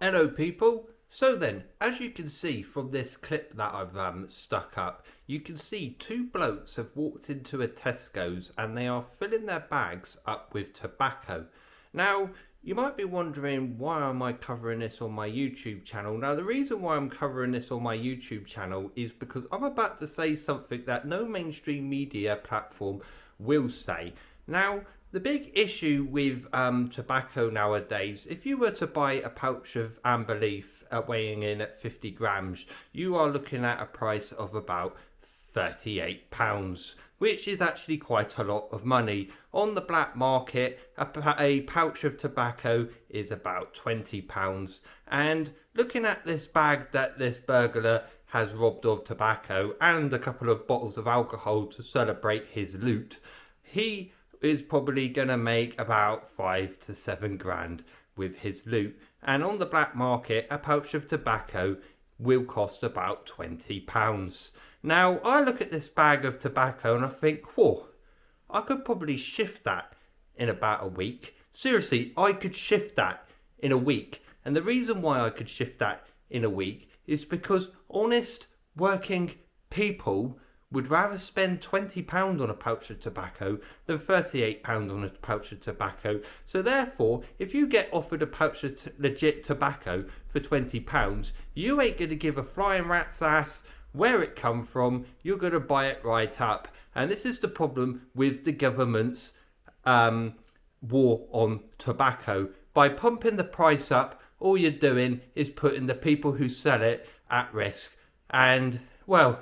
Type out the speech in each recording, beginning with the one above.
Hello people. So then, as you can see from this clip that I've stuck up, you can see two blokes have walked into a Tesco's and they are filling their bags up with tobacco. Now, you might be wondering, why am I covering this on my YouTube channel? Now, the reason why I'm covering this on my YouTube channel is because I'm about to say something that no mainstream media platform will say. Now, the big issue with tobacco nowadays, if you were to buy a pouch of amber leaf weighing in at 50 grams, you are looking at a price of about £38, which is actually quite a lot of money. On the black market, a pouch of tobacco is about £20. And looking at this bag that this burglar has robbed of tobacco and a couple of bottles of alcohol to celebrate his loot, he is probably going to make about 5 to 7 grand with his loot. And on the black market, a pouch of tobacco will cost about £20. Now, I look at this bag of tobacco and I think, whoa, I could probably shift that in about a week. Seriously, I could shift that in a week. And the reason why I could shift that in a week is because honest working people would rather spend £20 on a pouch of tobacco than £38 on a pouch of tobacco. So therefore, if you get offered a pouch of legit tobacco for £20, you ain't going to give a flying rat's ass where it come from. You're going to buy it right up. And this is the problem with the government's war on tobacco. By pumping the price up, all you're doing is putting the people who sell it at risk. And, well,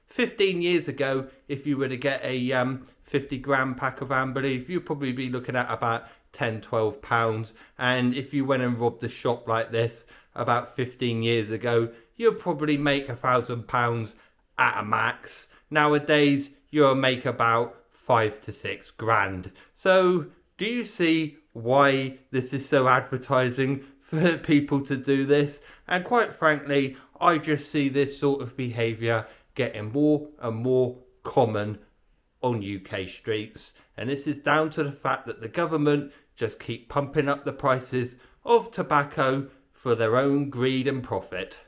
15 years ago, if you were to get a 50 gram pack of amber leaf, you'd probably be looking at about £10-12. And if you went and robbed a shop like this about 15 years ago, you'd probably make £1,000 at a max. Nowadays, you'll make about 5 to 6 grand. So, do you see why this is so advertising for people to do this? And quite frankly, I just see this sort of behaviour getting more and more common on UK streets. And this is down to the fact that the government just keep pumping up the prices of tobacco for their own greed and profit.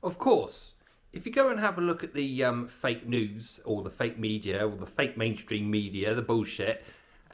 Of course, if you go and have a look at the fake news or the fake media or the fake mainstream media, the bullshit,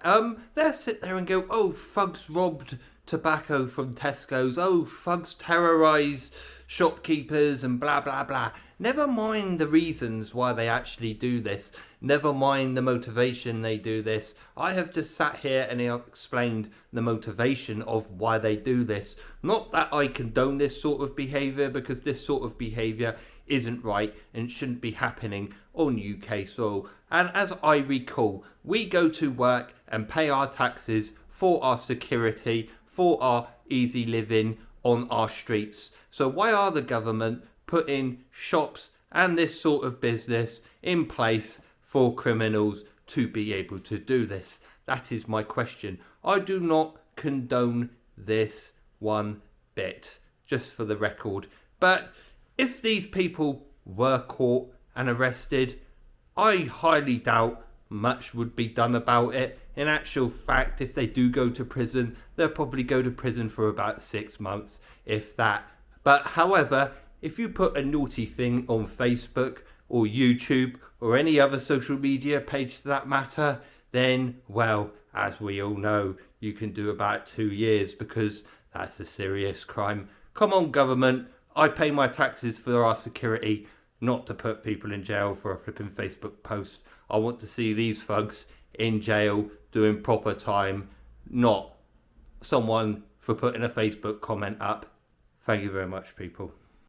they'll sit there and go, oh, thugs robbed tobacco from Tesco's, oh, thugs terrorise shopkeepers and blah blah blah. Never mind the reasons why they actually do this. Never mind the motivation they do this. I have just sat here and explained the motivation of why they do this. Not that I condone this sort of behaviour, because this sort of behaviour isn't right and shouldn't be happening on UK soil. And as I recall, we go to work and pay our taxes for our security, for our easy living on our streets. So why are the government putting shops and this sort of business in place for criminals to be able to do this? That is my question. I do not condone this one bit, just for the record. But if these people were caught and arrested, I highly doubt much would be done about it. In actual fact, if they do go to prison, they'll probably go to prison for about 6 months, if that. But however, if you put a naughty thing on Facebook or YouTube or any other social media page for that matter, then, well, as we all know, you can do about 2 years, because that's a serious crime. Come on, government. I pay my taxes for our security, not to put people in jail for a flipping Facebook post. I want to see these thugs in jail doing proper time, not someone for putting a Facebook comment up. Thank you very much, people.